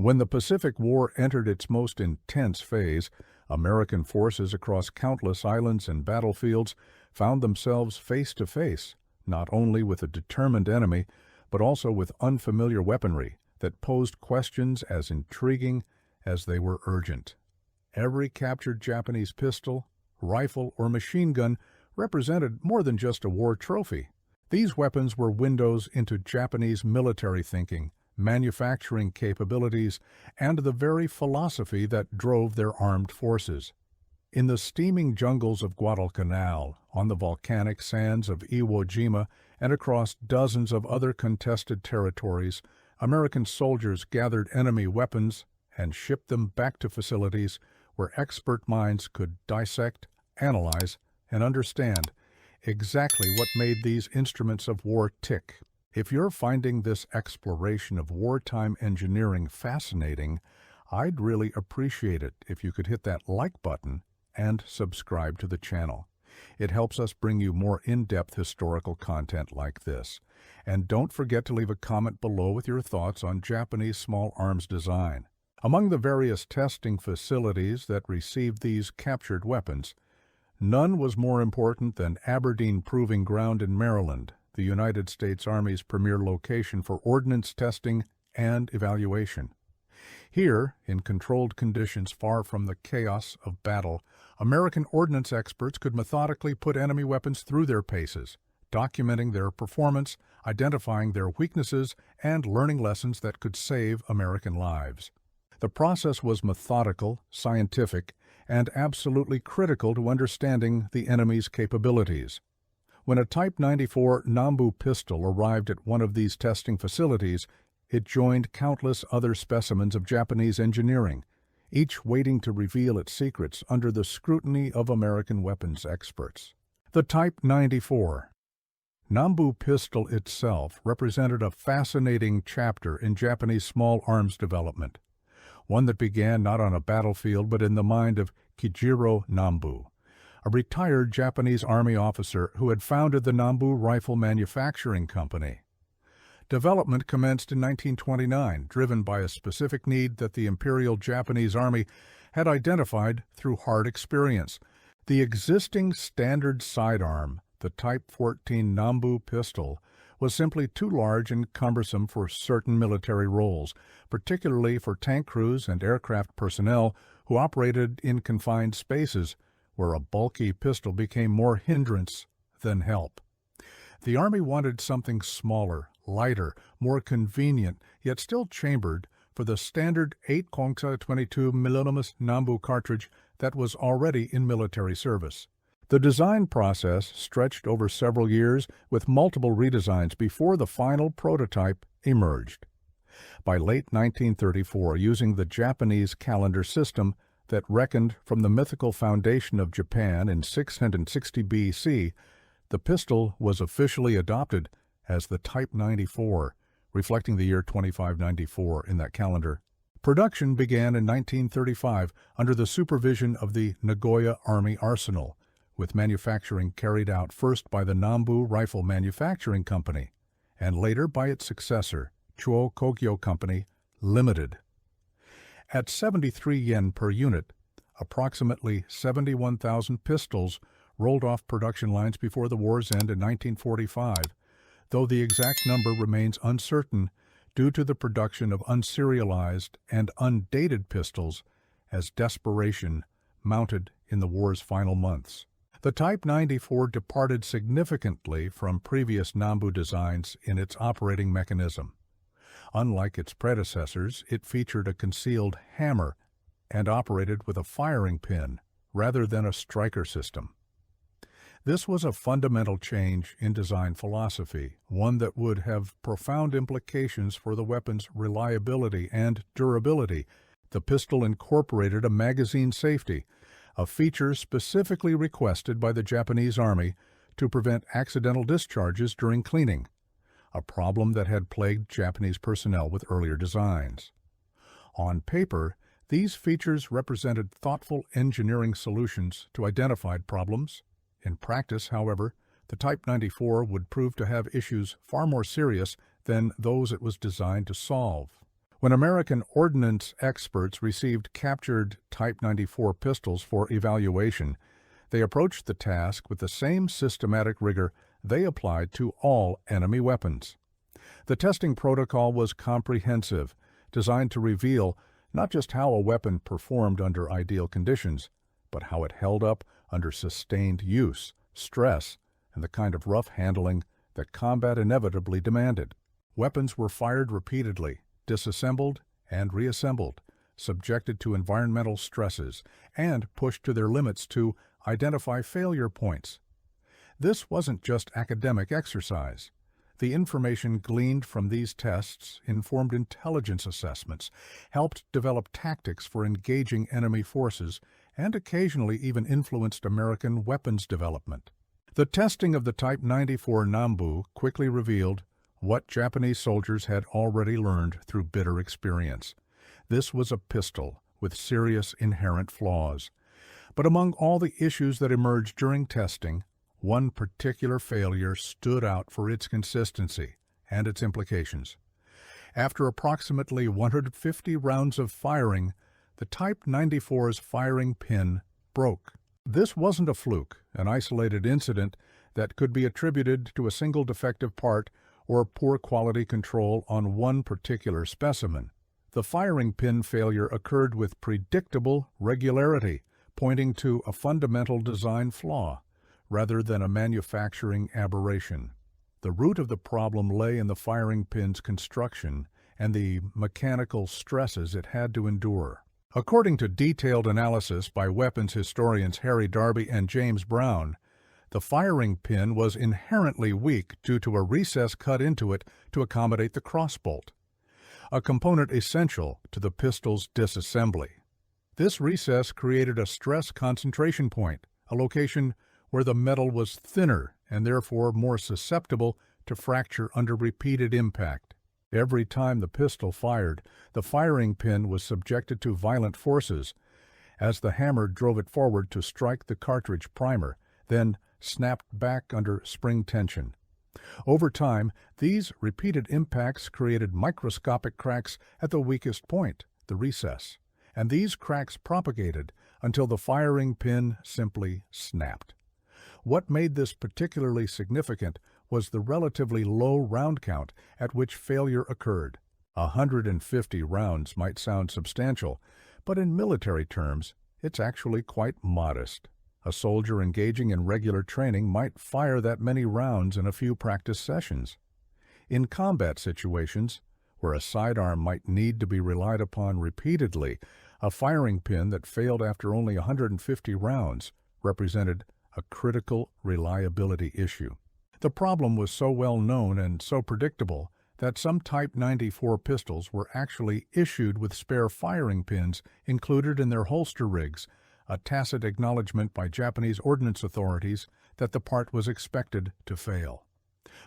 When the Pacific War entered its most intense phase, American forces across countless islands and battlefields found themselves face to face, not only with a determined enemy, but also with unfamiliar weaponry that posed questions as intriguing as they were urgent. Every captured Japanese pistol, rifle, or machine gun represented more than just a war trophy. These weapons were windows into Japanese military thinking, manufacturing capabilities, and the very philosophy that drove their armed forces. In the steaming jungles of Guadalcanal, on the volcanic sands of Iwo Jima, and across dozens of other contested territories, American soldiers gathered enemy weapons and shipped them back to facilities where expert minds could dissect, analyze, and understand exactly what made these instruments of war tick. If you're finding this exploration of wartime engineering fascinating, I'd really appreciate it if you could hit that like button and subscribe to the channel. It helps us bring you more in-depth historical content like this. And don't forget to leave a comment below with your thoughts on Japanese small arms design. Among the various testing facilities that received these captured weapons, none was more important than Aberdeen Proving Ground in Maryland, the United States Army's premier location for ordnance testing and evaluation. Here, in controlled conditions far from the chaos of battle, American ordnance experts could methodically put enemy weapons through their paces, documenting their performance, identifying their weaknesses, and learning lessons that could save American lives. The process was methodical, scientific, and absolutely critical to understanding the enemy's capabilities. When a Type 94 Nambu pistol arrived at one of these testing facilities, it joined countless other specimens of Japanese engineering, each waiting to reveal its secrets under the scrutiny of American weapons experts. The Type 94 Nambu pistol itself represented a fascinating chapter in Japanese small arms development, one that began not on a battlefield but in the mind of Kijiro Nambu, a retired Japanese Army officer who had founded the Nambu Rifle Manufacturing Company. Development commenced in 1929, driven by a specific need that the Imperial Japanese Army had identified through hard experience. The existing standard sidearm, the Type 14 Nambu pistol, was simply too large and cumbersome for certain military roles, particularly for tank crews and aircraft personnel who operated in confined spaces, where a bulky pistol became more hindrance than help. The Army wanted something smaller, lighter, more convenient, yet still chambered for the standard 8.22mm Nambu cartridge that was already in military service. The design process stretched over several years with multiple redesigns before the final prototype emerged. By late 1934, using the Japanese calendar system that reckoned from the mythical foundation of Japan in 660 BC, the pistol was officially adopted as the Type 94, reflecting the year 2594 in that calendar. Production began in 1935 under the supervision of the Nagoya Army Arsenal, with manufacturing carried out first by the Nambu Rifle Manufacturing Company and later by its successor, Chuo Kogyo Company, Limited. At 73 yen per unit, approximately 71,000 pistols rolled off production lines before the war's end in 1945, though the exact number remains uncertain due to the production of unserialized and undated pistols as desperation mounted in the war's final months. The Type 94 departed significantly from previous Nambu designs in its operating mechanism. Unlike its predecessors, it featured a concealed hammer and operated with a firing pin rather than a striker system. This was a fundamental change in design philosophy, one that would have profound implications for the weapon's reliability and durability. The pistol incorporated a magazine safety, a feature specifically requested by the Japanese Army to prevent accidental discharges during cleaning, a problem that had plagued Japanese personnel with earlier designs. On paper, these features represented thoughtful engineering solutions to identified problems. In practice, however, the Type 94 would prove to have issues far more serious than those it was designed to solve. When American Ordnance experts received captured Type 94 pistols for evaluation, they approached the task with the same systematic rigor they applied to all enemy weapons. The testing protocol was comprehensive, designed to reveal not just how a weapon performed under ideal conditions, but how it held up under sustained use, stress, and the kind of rough handling that combat inevitably demanded. Weapons were fired repeatedly, disassembled and reassembled, subjected to environmental stresses, and pushed to their limits to identify failure points. This wasn't just academic exercise. The information gleaned from these tests informed intelligence assessments, helped develop tactics for engaging enemy forces, and occasionally even influenced American weapons development. The testing of the Type 94 Nambu quickly revealed what Japanese soldiers had already learned through bitter experience. This was a pistol with serious inherent flaws. But among all the issues that emerged during testing, one particular failure stood out for its consistency and its implications. After approximately 150 rounds of firing, the Type 94's firing pin broke. This wasn't a fluke, an isolated incident that could be attributed to a single defective part or poor quality control on one particular specimen. The firing pin failure occurred with predictable regularity, pointing to a fundamental design flaw, rather than a manufacturing aberration. The root of the problem lay in the firing pin's construction and the mechanical stresses it had to endure. According to detailed analysis by weapons historians Harry Darby and James Brown, the firing pin was inherently weak due to a recess cut into it to accommodate the crossbolt, a component essential to the pistol's disassembly. This recess created a stress concentration point, a location where the metal was thinner and therefore more susceptible to fracture under repeated impact. Every time the pistol fired, the firing pin was subjected to violent forces as the hammer drove it forward to strike the cartridge primer, then snapped back under spring tension. Over time, these repeated impacts created microscopic cracks at the weakest point, the recess, and these cracks propagated until the firing pin simply snapped. What made this particularly significant was the relatively low round count at which failure occurred. 150 rounds might sound substantial, but in military terms, it's actually quite modest. A soldier engaging in regular training might fire that many rounds in a few practice sessions. In combat situations, where a sidearm might need to be relied upon repeatedly, a firing pin that failed after only 150 rounds represented a critical reliability issue. The problem was so well known and so predictable that some Type 94 pistols were actually issued with spare firing pins included in their holster rigs, a tacit acknowledgement by Japanese ordnance authorities that the part was expected to fail.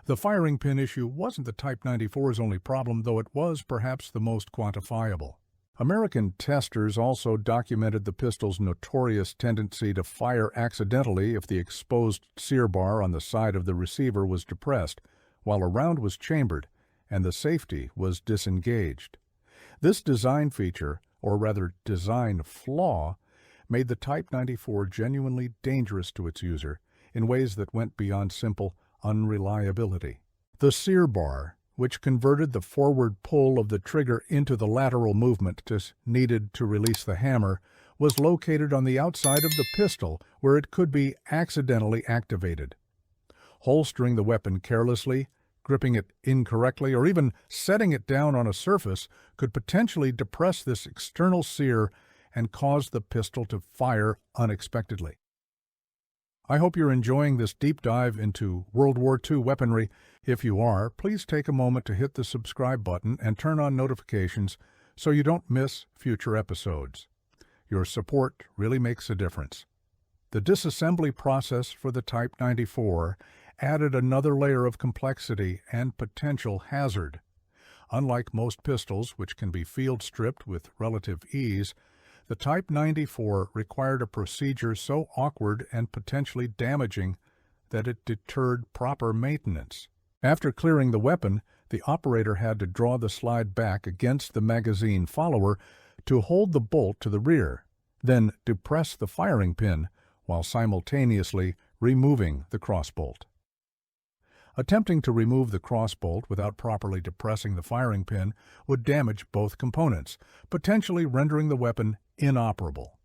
The firing pin issue wasn't the Type 94's only problem, though it was perhaps the most quantifiable. American testers also documented the pistol's notorious tendency to fire accidentally if the exposed sear bar on the side of the receiver was depressed, while a round was chambered and the safety was disengaged. This design feature, or rather design flaw, made the Type 94 genuinely dangerous to its user in ways that went beyond simple unreliability. The sear bar, which converted the forward pull of the trigger into the lateral movement needed to release the hammer, was located on the outside of the pistol where it could be accidentally activated. Holstering the weapon carelessly, gripping it incorrectly, or even setting it down on a surface could potentially depress this external sear and cause the pistol to fire unexpectedly. I hope you're enjoying this deep dive into World War II weaponry. If you are, please take a moment to hit the subscribe button and turn on notifications so you don't miss future episodes. Your support really makes a difference. The disassembly process for the Type 94 added another layer of complexity and potential hazard. Unlike most pistols, which can be field stripped with relative ease, the Type 94 required a procedure so awkward and potentially damaging that it deterred proper maintenance. After clearing the weapon, The operator had to draw the slide back against the magazine follower to hold the bolt to the rear, then depress the firing pin while simultaneously removing the crossbolt. Attempting to remove the crossbolt without properly depressing the firing pin would damage both components, potentially rendering the weapon inoperable.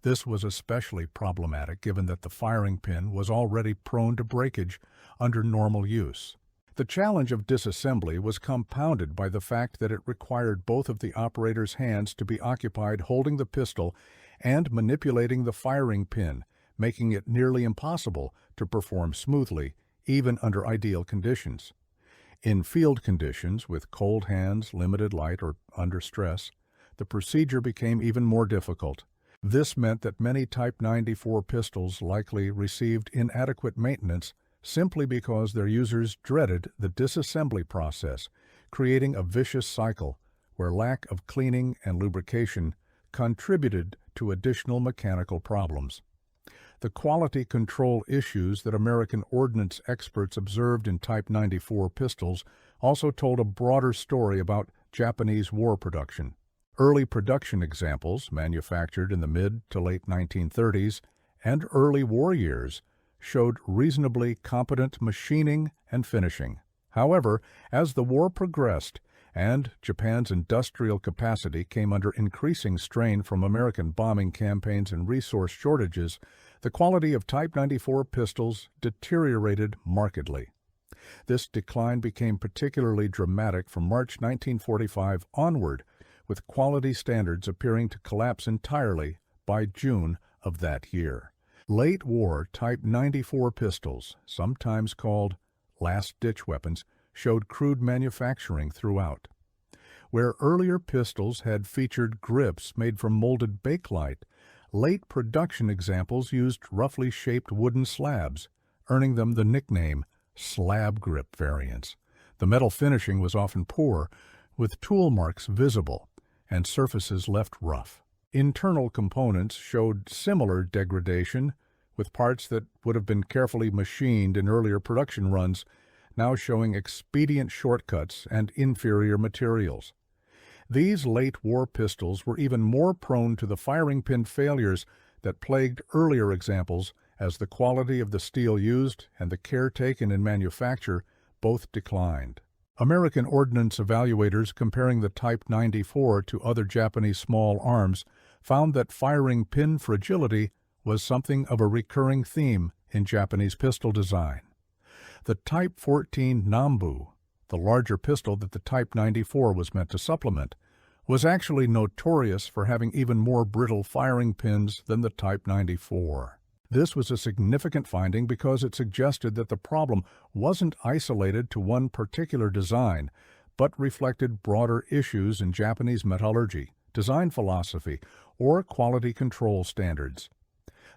This was especially problematic given that the firing pin was already prone to breakage under normal use. The challenge of disassembly was compounded by the fact that it required both of the operator's hands to be occupied holding the pistol and manipulating the firing pin, making it nearly impossible to perform smoothly, even under ideal conditions. In field conditions, with cold hands, limited light, or under stress, the procedure became even more difficult. This meant that many Type 94 pistols likely received inadequate maintenance simply because their users dreaded the disassembly process, creating a vicious cycle where lack of cleaning and lubrication contributed to additional mechanical problems. The quality control issues that American Ordnance experts observed in Type 94 pistols also told a broader story about Japanese war production. Early production examples, manufactured in the mid to late 1930s and early war years, showed reasonably competent machining and finishing. However, as the war progressed and Japan's industrial capacity came under increasing strain from American bombing campaigns and resource shortages, the quality of Type 94 pistols deteriorated markedly. This decline became particularly dramatic from March 1945 onward, with quality standards appearing to collapse entirely by June of that year. Late-war Type 94 pistols, sometimes called last-ditch weapons, showed crude manufacturing throughout. Where earlier pistols had featured grips made from molded bakelite, late production examples used roughly shaped wooden slabs, earning them the nickname slab grip variants. The metal finishing was often poor, with tool marks visible and surfaces left rough. Internal components showed similar degradation, with parts that would have been carefully machined in earlier production runs now showing expedient shortcuts and inferior materials. These late-war pistols were even more prone to the firing pin failures that plagued earlier examples, as the quality of the steel used and the care taken in manufacture both declined. American Ordnance evaluators comparing the Type 94 to other Japanese small arms found that firing pin fragility was something of a recurring theme in Japanese pistol design. The Type 14 Nambu, the larger pistol that the Type 94 was meant to supplement, was actually notorious for having even more brittle firing pins than the Type 94. This was a significant finding because it suggested that the problem wasn't isolated to one particular design, but reflected broader issues in Japanese metallurgy, design philosophy, or quality control standards.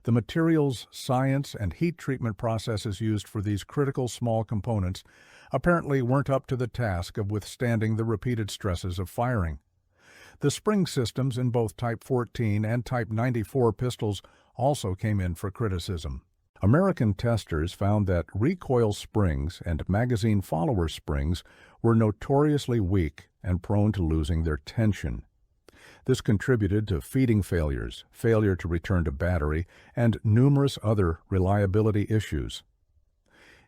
The materials, science, and heat treatment processes used for these critical small components apparently weren't up to the task of withstanding the repeated stresses of firing. The spring systems in both Type 14 and Type 94 pistols also came in for criticism. American testers found that recoil springs and magazine follower springs were notoriously weak and prone to losing their tension. This contributed to feeding failures, failure to return to battery, and numerous other reliability issues.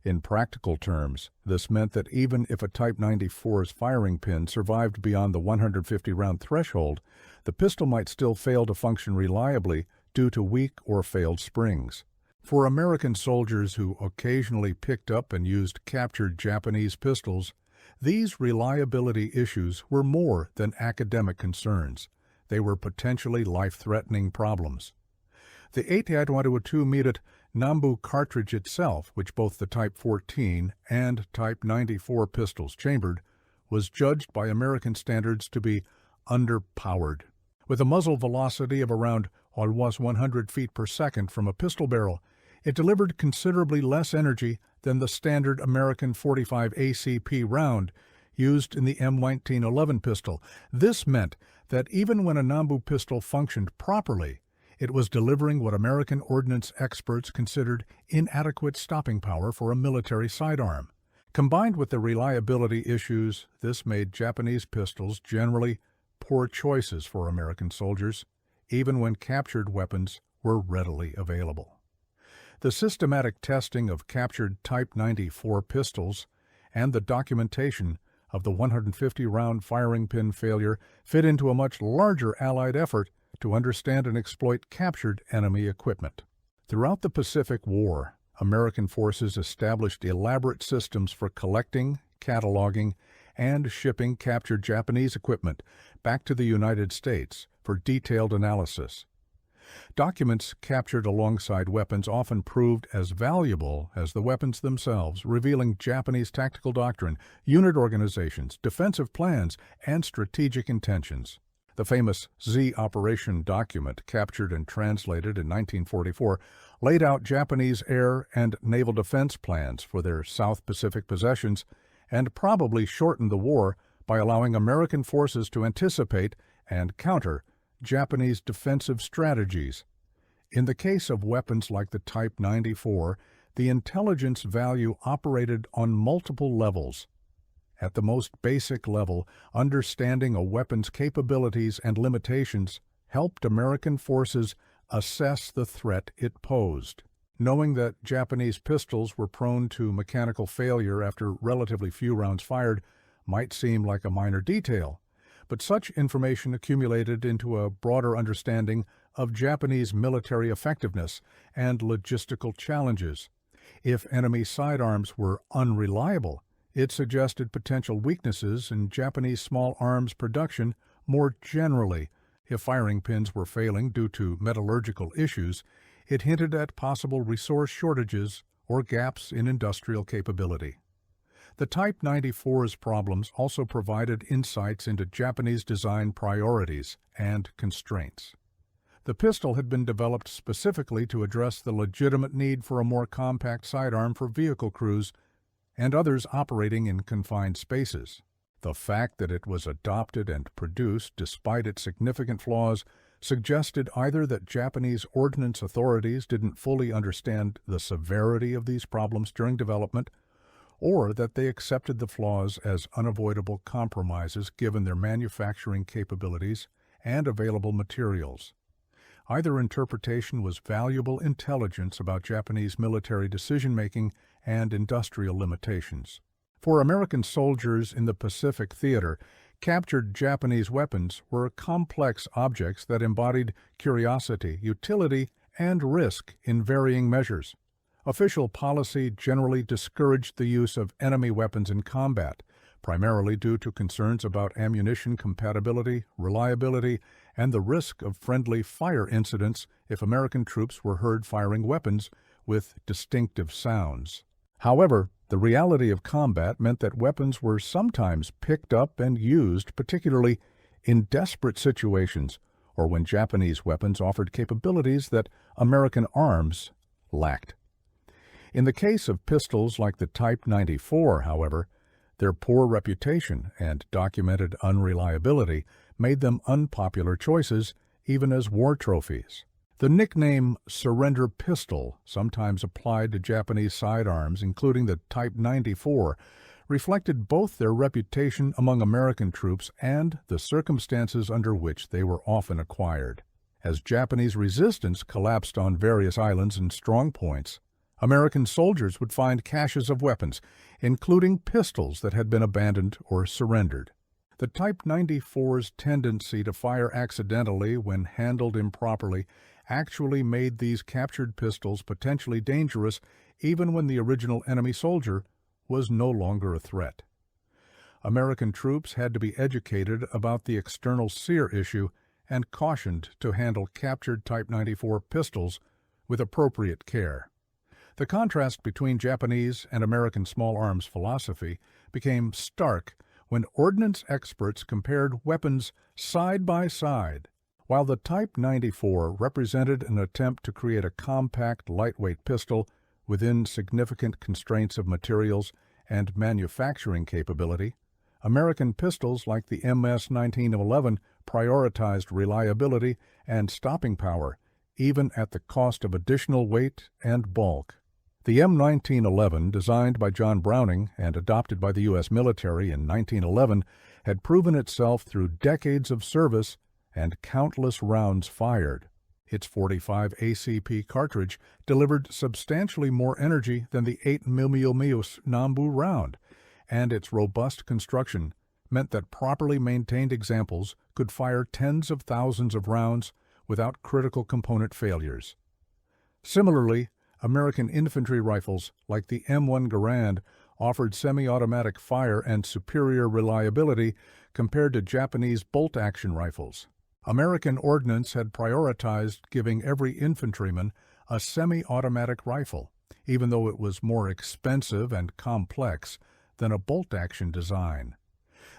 In practical terms, this meant that even if a Type 94's firing pin survived beyond the 150-round threshold, the pistol might still fail to function reliably due to weak or failed springs. For American soldiers who occasionally picked up and used captured Japanese pistols, these reliability issues were more than academic concerns. They were potentially life-threatening problems. The 88-2 Nambu cartridge itself, which both the Type 14 and Type 94 pistols chambered, was judged by American standards to be underpowered. With a muzzle velocity of around almost 100 feet per second from a pistol barrel, it delivered considerably less energy than the standard American .45 ACP round used in the M1911 pistol. This meant that even when a Nambu pistol functioned properly, it was delivering what American Ordnance experts considered inadequate stopping power for a military sidearm. Combined with the reliability issues, this made Japanese pistols generally poor choices for American soldiers, even when captured weapons were readily available. The systematic testing of captured Type 94 pistols and the documentation of the 150-round firing pin failure fit into a much larger Allied effort to understand and exploit captured enemy equipment. Throughout the Pacific War, American forces established elaborate systems for collecting, cataloging, and shipping captured Japanese equipment back to the United States for detailed analysis. Documents captured alongside weapons often proved as valuable as the weapons themselves, revealing Japanese tactical doctrine, unit organizations, defensive plans, and strategic intentions. The famous Z Operation document, captured and translated in 1944, laid out Japanese air and naval defense plans for their South Pacific possessions and probably shortened the war by allowing American forces to anticipate and counter Japanese defensive strategies. In the case of weapons like the Type 94, the intelligence value operated on multiple levels. At the most basic level, understanding a weapon's capabilities and limitations helped American forces assess the threat it posed. Knowing that Japanese pistols were prone to mechanical failure after relatively few rounds fired might seem like a minor detail, but such information accumulated into a broader understanding of Japanese military effectiveness and logistical challenges. If enemy sidearms were unreliable, it suggested potential weaknesses in Japanese small arms production more generally. If firing pins were failing due to metallurgical issues, it hinted at possible resource shortages or gaps in industrial capability. The Type 94's problems also provided insights into Japanese design priorities and constraints. The pistol had been developed specifically to address the legitimate need for a more compact sidearm for vehicle crews and others operating in confined spaces. The fact that it was adopted and produced despite its significant flaws suggested either that Japanese ordnance authorities didn't fully understand the severity of these problems during development, or that they accepted the flaws as unavoidable compromises given their manufacturing capabilities and available materials. Either interpretation was valuable intelligence about Japanese military decision-making and industrial limitations. For American soldiers in the Pacific Theater, captured Japanese weapons were complex objects that embodied curiosity, utility, and risk in varying measures. Official policy generally discouraged the use of enemy weapons in combat, primarily due to concerns about ammunition compatibility, reliability, and the risk of friendly fire incidents if American troops were heard firing weapons with distinctive sounds. However, the reality of combat meant that weapons were sometimes picked up and used, particularly in desperate situations or when Japanese weapons offered capabilities that American arms lacked. In the case of pistols like the Type 94, however, their poor reputation and documented unreliability made them unpopular choices even as war trophies. The nickname surrender pistol, sometimes applied to Japanese sidearms, including the Type 94, reflected both their reputation among American troops and the circumstances under which they were often acquired. As Japanese resistance collapsed on various islands and strong points, American soldiers would find caches of weapons, including pistols that had been abandoned or surrendered. The Type 94's tendency to fire accidentally when handled improperly actually made these captured pistols potentially dangerous even when the original enemy soldier was no longer a threat. American troops had to be educated about the external sear issue and cautioned to handle captured Type 94 pistols with appropriate care. The contrast between Japanese and American small arms philosophy became stark when ordnance experts compared weapons side by side. While the Type 94 represented an attempt to create a compact, lightweight pistol within significant constraints of materials and manufacturing capability, American pistols like the MS-1911 prioritized reliability and stopping power, even at the cost of additional weight and bulk. The M1911, designed by John Browning and adopted by the U.S. military in 1911, had proven itself through decades of service and countless rounds fired. Its 45 ACP cartridge delivered substantially more energy than the 8mm Nambu round, and its robust construction meant that properly maintained examples could fire tens of thousands of rounds without critical component failures. Similarly, American infantry rifles like the M1 Garand offered semi-automatic fire and superior reliability compared to Japanese bolt-action rifles. American Ordnance had prioritized giving every infantryman a semi-automatic rifle, even though it was more expensive and complex than a bolt-action design.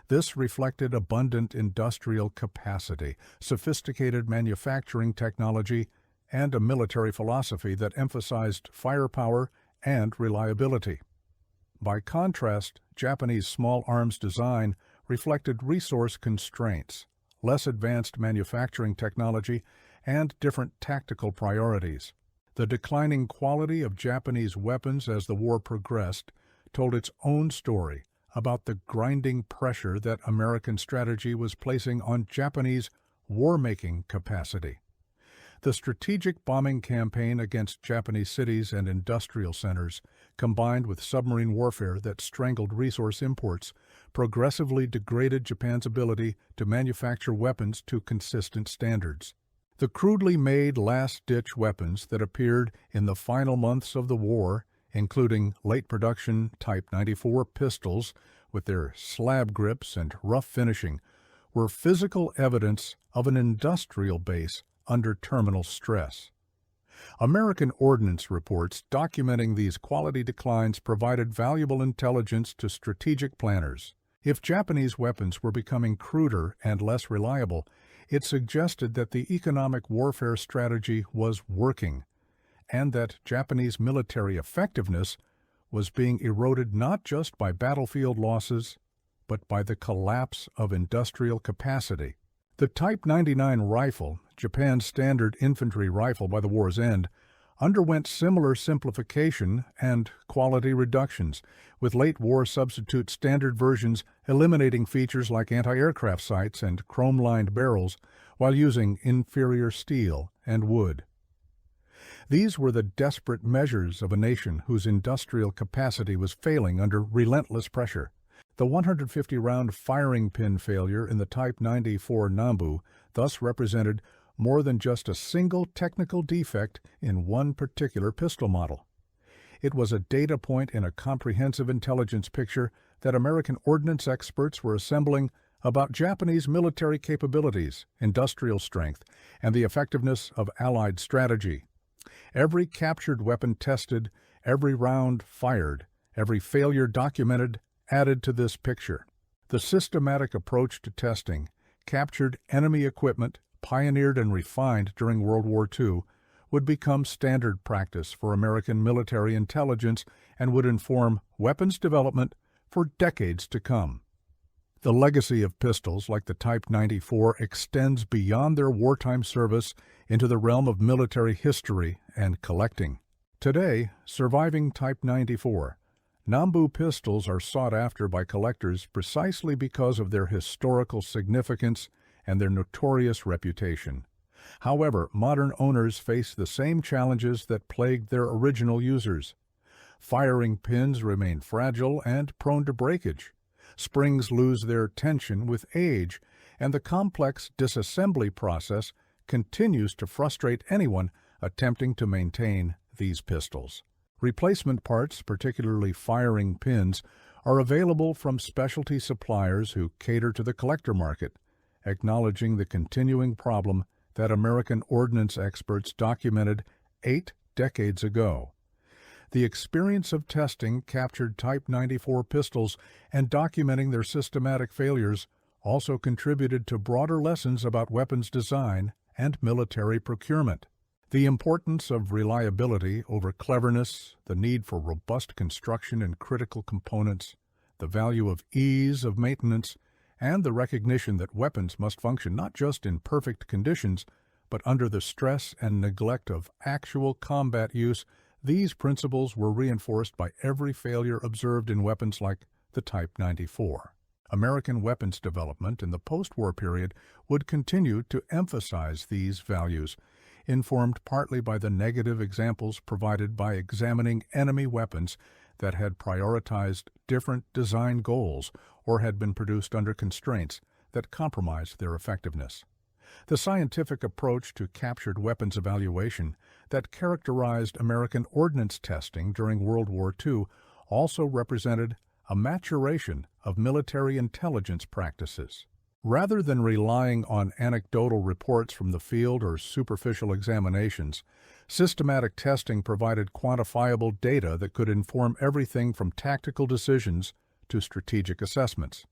This reflected abundant industrial capacity, sophisticated manufacturing technology, and a military philosophy that emphasized firepower and reliability. By contrast, Japanese small arms design reflected resource constraints, less advanced manufacturing technology, and different tactical priorities. The declining quality of Japanese weapons as the war progressed told its own story about the grinding pressure that American strategy was placing on Japanese war-making capacity. The strategic bombing campaign against Japanese cities and industrial centers, combined with submarine warfare that strangled resource imports, progressively degraded Japan's ability to manufacture weapons to consistent standards. The crudely made last-ditch weapons that appeared in the final months of the war, including late-production Type 94 pistols with their slab grips and rough finishing, were physical evidence of an industrial base under terminal stress. American Ordnance reports documenting these quality declines provided valuable intelligence to strategic planners. If Japanese weapons were becoming cruder and less reliable, it suggested that the economic warfare strategy was working, and that Japanese military effectiveness was being eroded not just by battlefield losses, but by the collapse of industrial capacity. The Type 99 rifle, Japan's standard infantry rifle by the war's end, underwent similar simplification and quality reductions, with late-war substitute standard versions eliminating features like anti-aircraft sights and chrome-lined barrels while using inferior steel and wood. These were the desperate measures of a nation whose industrial capacity was failing under relentless pressure. The 150-round firing pin failure in the Type 94 Nambu thus represented more than just a single technical defect in one particular pistol model. It was a data point in a comprehensive intelligence picture that American ordnance experts were assembling about Japanese military capabilities, industrial strength, and the effectiveness of Allied strategy. Every captured weapon tested, every round fired, every failure documented, added to this picture. The systematic approach to testing captured enemy equipment pioneered and refined during World War II would become standard practice for American military intelligence and would inform weapons development for decades to come. The legacy of pistols like the Type 94 extends beyond their wartime service into the realm of military history and collecting. Today, surviving Type 94, Nambu pistols are sought after by collectors precisely because of their historical significance and their notorious reputation. However, modern owners face the same challenges that plagued their original users. Firing pins remain fragile and prone to breakage. Springs lose their tension with age, and the complex disassembly process continues to frustrate anyone attempting to maintain these pistols. Replacement parts, particularly firing pins, are available from specialty suppliers who cater to the collector market, acknowledging the continuing problem that American ordnance experts documented 8 decades ago. The experience of testing captured Type 94 pistols and documenting their systematic failures also contributed to broader lessons about weapons design and military procurement. The importance of reliability over cleverness, the need for robust construction and critical components, the value of ease of maintenance, and the recognition that weapons must function not just in perfect conditions, but under the stress and neglect of actual combat use, These principles were reinforced by every failure observed in weapons like the Type 94. American weapons development in the post-war period would continue to emphasize these values, informed partly by the negative examples provided by examining enemy weapons that had prioritized different design goals or had been produced under constraints that compromised their effectiveness. The scientific approach to captured weapons evaluation that characterized American ordnance testing during World War II also represented a maturation of military intelligence practices. Rather than relying on anecdotal reports from the field or superficial examinations, systematic testing provided quantifiable data that could inform everything from tactical decisions to strategic assessments.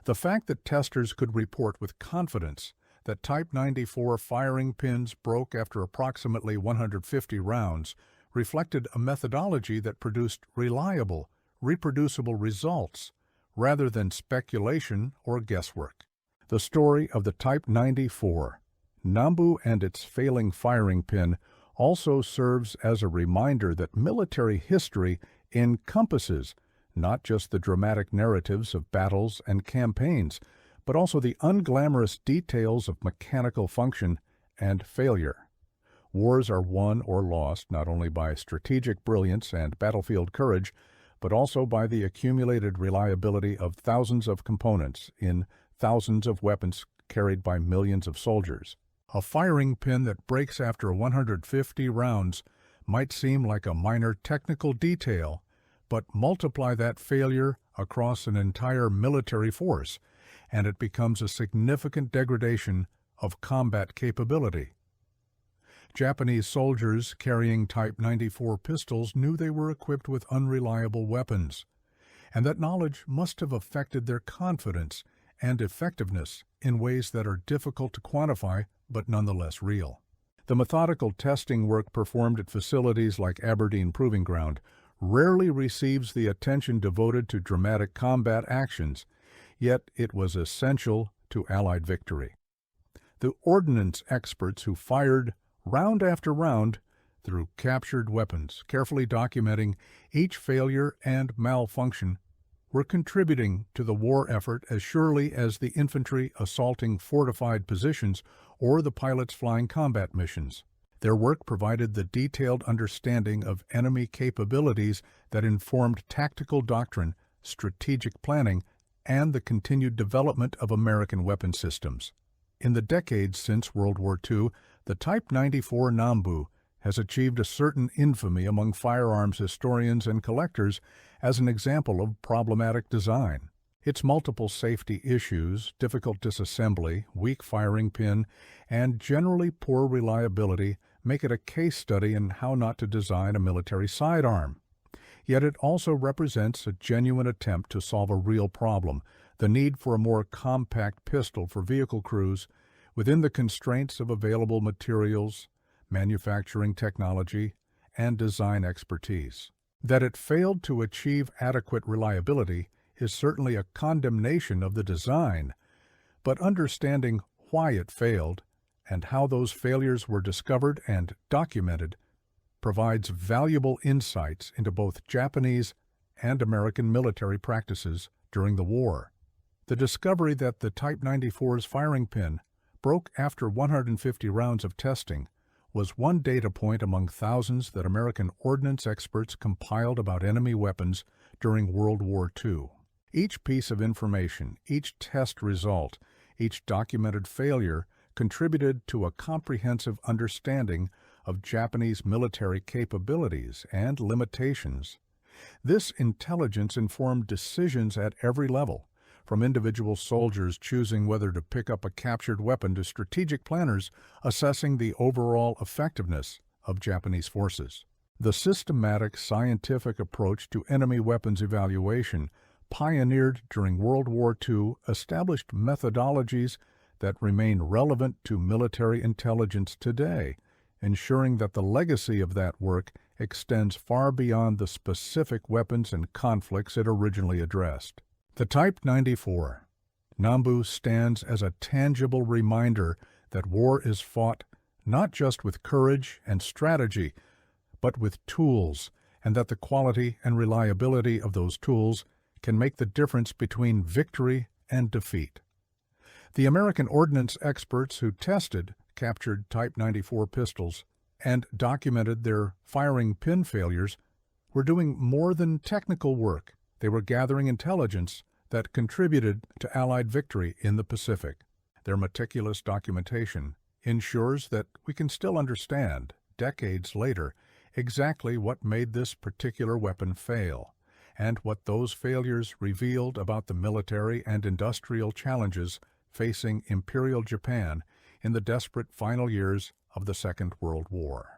The fact that testers could report with confidence that Type 94 firing pins broke after approximately 150 rounds reflected a methodology that produced reliable, reproducible results rather than speculation or guesswork. The story of the Type 94, Nambu and its failing firing pin also serves as a reminder that military history encompasses not just the dramatic narratives of battles and campaigns, but also the unglamorous details of mechanical function and failure. Wars are won or lost not only by strategic brilliance and battlefield courage, but also by the accumulated reliability of thousands of components in thousands of weapons carried by millions of soldiers. A firing pin that breaks after 150 rounds might seem like a minor technical detail, but multiply that failure across an entire military force, and it becomes a significant degradation of combat capability. Japanese soldiers carrying Type 94 pistols knew they were equipped with unreliable weapons, and that knowledge must have affected their confidence and effectiveness in ways that are difficult to quantify but nonetheless real. The methodical testing work performed at facilities like Aberdeen Proving Ground rarely receives the attention devoted to dramatic combat actions, yet it was essential to Allied victory. The ordnance experts who fired round after round through captured weapons, carefully documenting each failure and malfunction, were contributing to the war effort as surely as the infantry assaulting fortified positions or the pilots flying combat missions. Their work provided the detailed understanding of enemy capabilities that informed tactical doctrine, strategic planning, and the continued development of American weapon systems. In the decades since World War II, the Type 94 Nambu has achieved a certain infamy among firearms historians and collectors as an example of problematic design. Its multiple safety issues, difficult disassembly, weak firing pin, and generally poor reliability make it a case study in how not to design a military sidearm. Yet it also represents a genuine attempt to solve a real problem, the need for a more compact pistol for vehicle crews within the constraints of available materials, manufacturing technology, and design expertise. That it failed to achieve adequate reliability is certainly a condemnation of the design, but understanding why it failed and how those failures were discovered and documented provides valuable insights into both Japanese and American military practices during the war. The discovery that the Type 94's firing pin broke after 150 rounds of testing was one data point among thousands that American ordnance experts compiled about enemy weapons during World War II. Each piece of information, each test result, each documented failure contributed to a comprehensive understanding of Japanese military capabilities and limitations. This intelligence informed decisions at every level, from individual soldiers choosing whether to pick up a captured weapon to strategic planners assessing the overall effectiveness of Japanese forces. The systematic scientific approach to enemy weapons evaluation pioneered during World War II established methodologies that remain relevant to military intelligence today, ensuring that the legacy of that work extends far beyond the specific weapons and conflicts it originally addressed. The Type 94 Nambu stands as a tangible reminder that war is fought not just with courage and strategy, but with tools, and that the quality and reliability of those tools can make the difference between victory and defeat. The American Ordnance experts who tested captured Type 94 pistols and documented their firing pin failures were doing more than technical work. They were gathering intelligence that contributed to Allied victory in the Pacific. Their meticulous documentation ensures that we can still understand, decades later, exactly what made this particular weapon fail, and what those failures revealed about the military and industrial challenges facing Imperial Japan in the desperate final years of the Second World War.